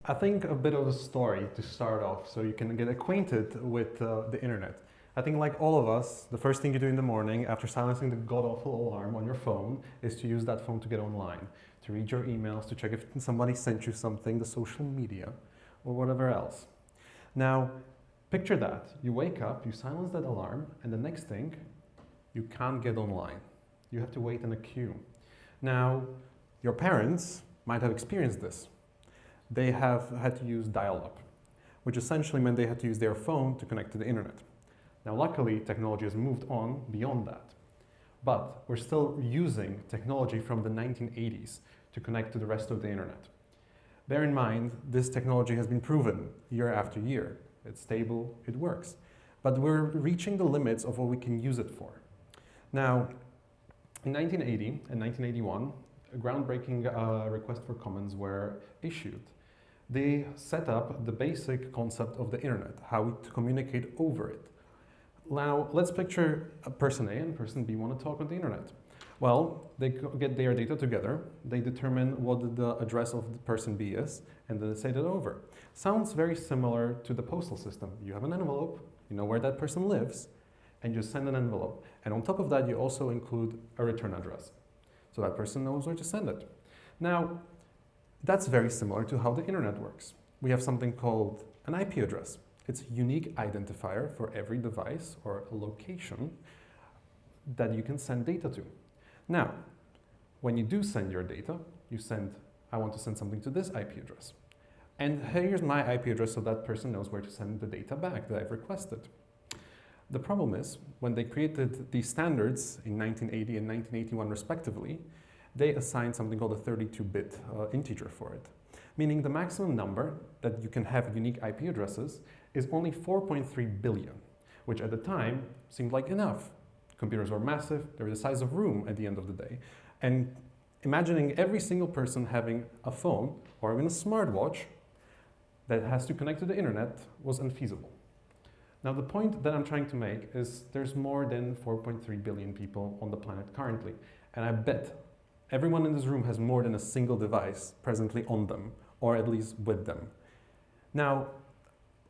I think a bit of a story to start off so you can get acquainted with the internet. I think, like all of us, the first thing you do in the morning after silencing the god awful alarm on your phone is to use that phone to get online, to read your emails, to check if somebody sent you something, the social media, or whatever else. Now, picture that. You wake up, you silence that alarm, and the next thing, you can't get online. You have to wait in a queue. Now, your parents might have experienced this. They have had to use dial-up, which essentially meant they had to use their phone to connect to the internet. Now, luckily, technology has moved on beyond that. But we're still using technology from the 1980s to connect to the rest of the internet. Bear in mind, this technology has been proven year after year. It's stable, it works. But we're reaching the limits of what we can use it for. Now, in 1980 and 1981, a groundbreaking request for comments were issued. They set up the basic concept of the internet, how we communicate over it. Now, let's picture a person A and person B want to talk on the internet. Well, they get their data together, they determine what the address of the person B is, and then they send it over. Sounds very similar to the postal system. You have an envelope, you know where that person lives, and you send an envelope. And on top of that, you also include a return address, so that person knows where to send it. Now, that's very similar to how the internet works. We have something called an IP address. It's a unique identifier for every device or location that you can send data to. Now, when you do send your data, you send, I want to send something to this IP address. And here's my IP address so that person knows where to send the data back that I've requested. The problem is, when they created these standards in 1980 and 1981 respectively, they assigned something called a 32-bit integer for it, meaning the maximum number that you can have unique IP addresses is only 4.3 billion, which at the time seemed like enough. Computers were massive, they were the size of a room at the end of the day. And imagining every single person having a phone or even a smartwatch that has to connect to the internet was unfeasible. Now, the point that I'm trying to make is there's more than 4.3 billion people on the planet currently, and I bet everyone in this room has more than a single device presently on them, or at least with them. Now,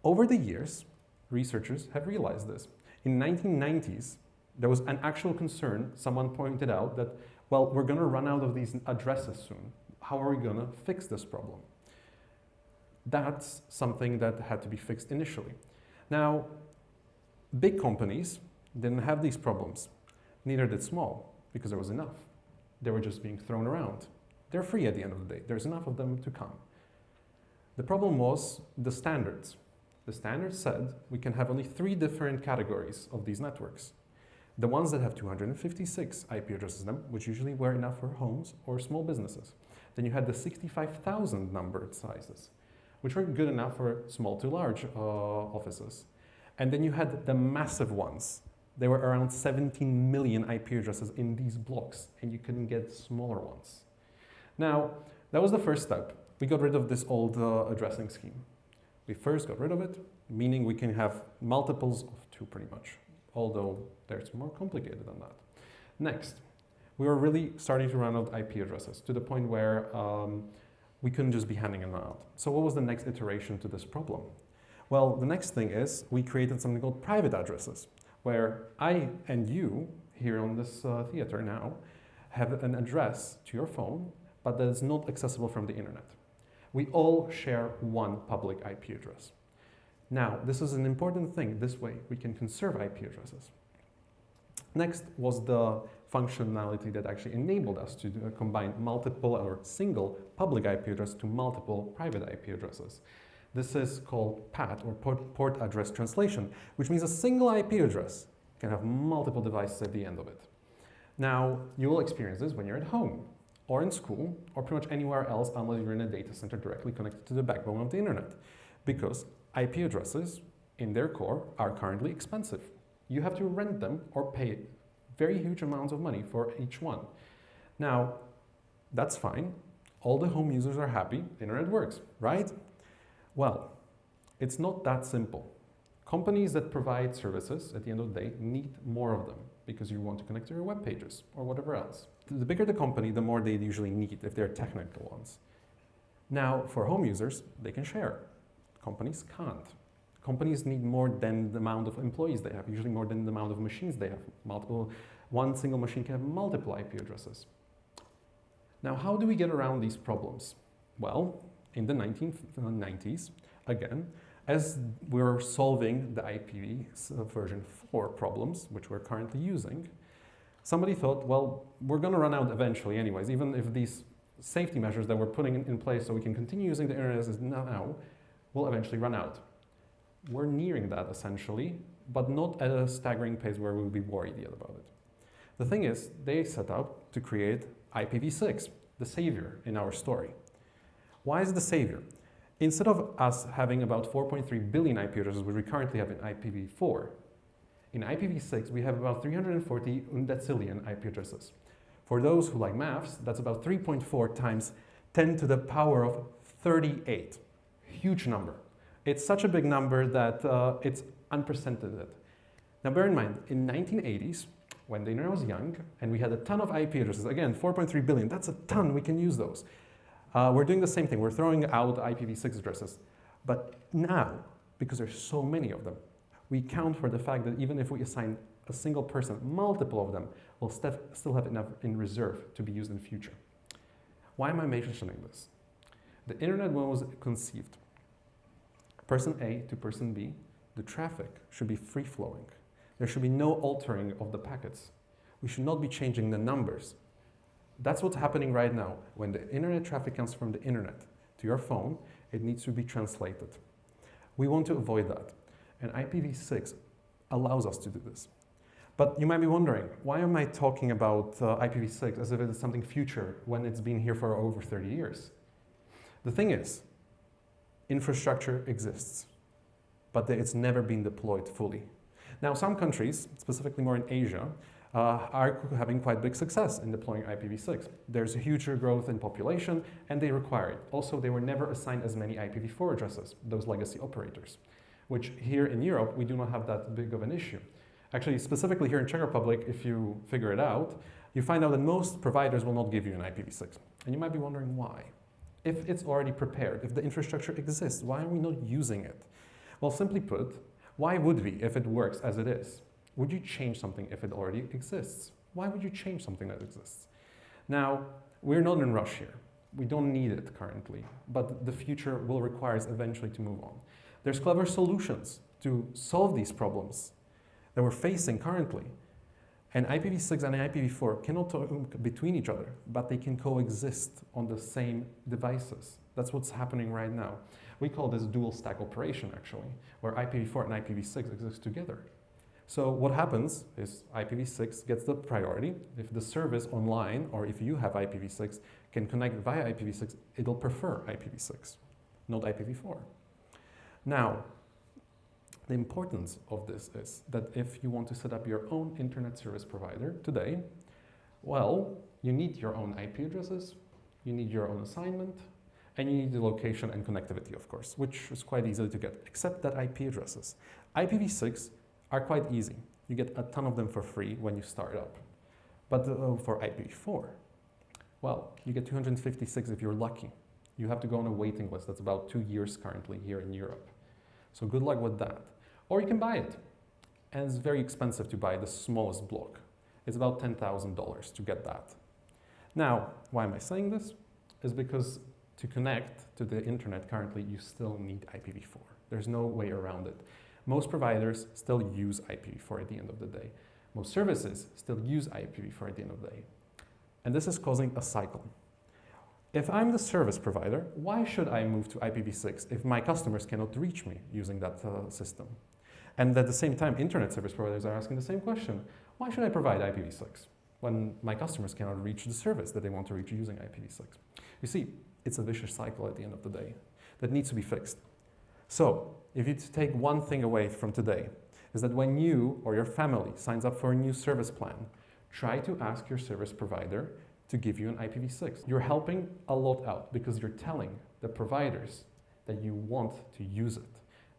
over the years, researchers have realized this. In the 1990s, there was an actual concern. Someone pointed out that, well, we're going to run out of these addresses soon. How are we going to fix this problem? That's something that had to be fixed initially. Now, big companies didn't have these problems. Neither did small, because there was enough. They were just being thrown around. They're free at the end of the day. There's enough of them to come. The problem was the standards. The standards said we can have only 3 different categories of these networks. The ones that have 256 IP addresses in them, which usually were enough for homes or small businesses. Then you had the 65,000 numbered sizes, which were good enough for small to large offices. And then you had the massive ones. There were around 17 million IP addresses in these blocks, and you couldn't get smaller ones. Now, that was the first step. We got rid of this old addressing scheme. We first got rid of it, meaning we can have multiples of 2 pretty much, although there's more complicated than that. Next, we were really starting to run out IP addresses to the point where we couldn't just be handing them out. So what was the next iteration to this problem? Well, the next thing is we created something called private addresses, where I and you, here on this theater now, have an address to your phone, but that is not accessible from the internet. We all share one public IP address. Now, this is an important thing. This way, we can conserve IP addresses. Next was the functionality that actually enabled us to combine multiple or single public IP address to multiple private IP addresses. This is called PAT, or port address translation, which means a single IP address can have multiple devices at the end of it. Now, you will experience this when you're at home, or in school, or pretty much anywhere else unless you're in a data center directly connected to the backbone of the internet. Because IP addresses, in their core, are currently expensive. You have to rent them or pay very huge amounts of money for each one. Now, that's fine. All the home users are happy, the internet works, right? Well, it's not that simple. Companies that provide services at the end of the day need more of them because you want to connect to your web pages or whatever else. The bigger the company, the more they usually need if they're technical ones. Now, for home users, they can share. Companies can't. Companies need more than the amount of employees they have, usually more than the amount of machines they have. One single machine can have multiple IP addresses. Now, how do we get around these problems? Well, in the 1990s, again, as we were solving the IPv version 4 problems, which we're currently using, somebody thought, well, we're going to run out eventually anyways, even if these safety measures that we're putting in place so we can continue using the internet as now will eventually run out. We're nearing that essentially, but not at a staggering pace where we'll be worried yet about it. The thing is, they set out to create IPv6, the savior in our story. Why is it the savior? Instead of us having about 4.3 billion IP addresses, which we currently have in IPv4, in IPv6 we have about 340 undecillion IP addresses. For those who like maths, that's about 3.4 times 10 to the power of 38. Huge number. It's such a big number that it's unprecedented. Now bear in mind, in 1980s, when the internet was young, and we had a ton of IP addresses, again, 4.3 billion, that's a ton, we can use those. We're doing the same thing, we're throwing out IPv6 addresses. But now, because there's so many of them, we count for the fact that even if we assign a single person multiple of them, we'll still have enough in reserve to be used in the future. Why am I mentioning this? The internet, when it was conceived, person A to person B, the traffic should be free-flowing. There should be no altering of the packets. We should not be changing the numbers. That's what's happening right now. When the internet traffic comes from the internet to your phone, it needs to be translated. We want to avoid that. And IPv6 allows us to do this. But you might be wondering, why am I talking about IPv6 as if it is something future when it's been here for over 30 years? The thing is, infrastructure exists, but it's never been deployed fully. Now, some countries, specifically more in Asia, are having quite big success in deploying IPv6. There's a huge growth in population, and they require it. Also, they were never assigned as many IPv4 addresses, those legacy operators, which here in Europe, we do not have that big of an issue. Actually, specifically here in Czech Republic, if you figure it out, you find out that most providers will not give you an IPv6. And you might be wondering why. If it's already prepared, if the infrastructure exists, why are we not using it? Well, simply put, why would we if it works as it is? Would you change something if it already exists? Why would you change something that exists? Now, we're not in a rush here. We don't need it currently, but the future will require us eventually to move on. There's clever solutions to solve these problems that we're facing currently. And IPv6 and IPv4 cannot talk between each other, but they can coexist on the same devices. That's what's happening right now. We call this dual stack operation, actually, where IPv4 and IPv6 exist together. So what happens is IPv6 gets the priority. If the service online, or if you have IPv6, can connect via IPv6, it'll prefer IPv6, not IPv4. Now, the importance of this is that if you want to set up your own internet service provider today, well, you need your own IP addresses, you need your own assignment, and you need the location and connectivity, of course, which is quite easy to get, except that IP addresses. IPv6 are quite easy. You get a ton of them for free when you start up. But for IPv4, well, you get 256 if you're lucky. You have to go on a waiting list. That's about 2 years currently here in Europe. So good luck with that. Or you can buy it. And it's very expensive to buy the smallest block. It's about $10,000 to get that. Now, why am I saying this? Is because to connect to the internet currently, you still need IPv4. There's no way around it. Most providers still use IPv4 at the end of the day. Most services still use IPv4 at the end of the day. And this is causing a cycle. If I'm the service provider, why should I move to IPv6 if my customers cannot reach me using that system? And at the same time, internet service providers are asking the same question. Why should I provide IPv6 when my customers cannot reach the service that they want to reach using IPv6? You see, it's a vicious cycle at the end of the day that needs to be fixed. So, if you take one thing away from today, is that when you or your family signs up for a new service plan, try to ask your service provider to give you an IPv6. You're helping a lot out because you're telling the providers that you want to use it.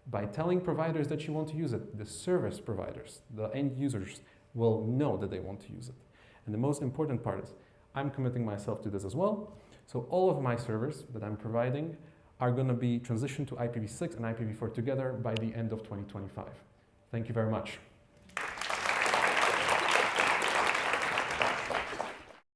By telling providers that you want to use it, the service providers, the end users, will know that they want to use it. And the most important part is, I'm committing myself to this as well. So all of my servers that I'm providing are going to be transitioned to IPv6 and IPv4 together by the end of 2025. Thank you very much.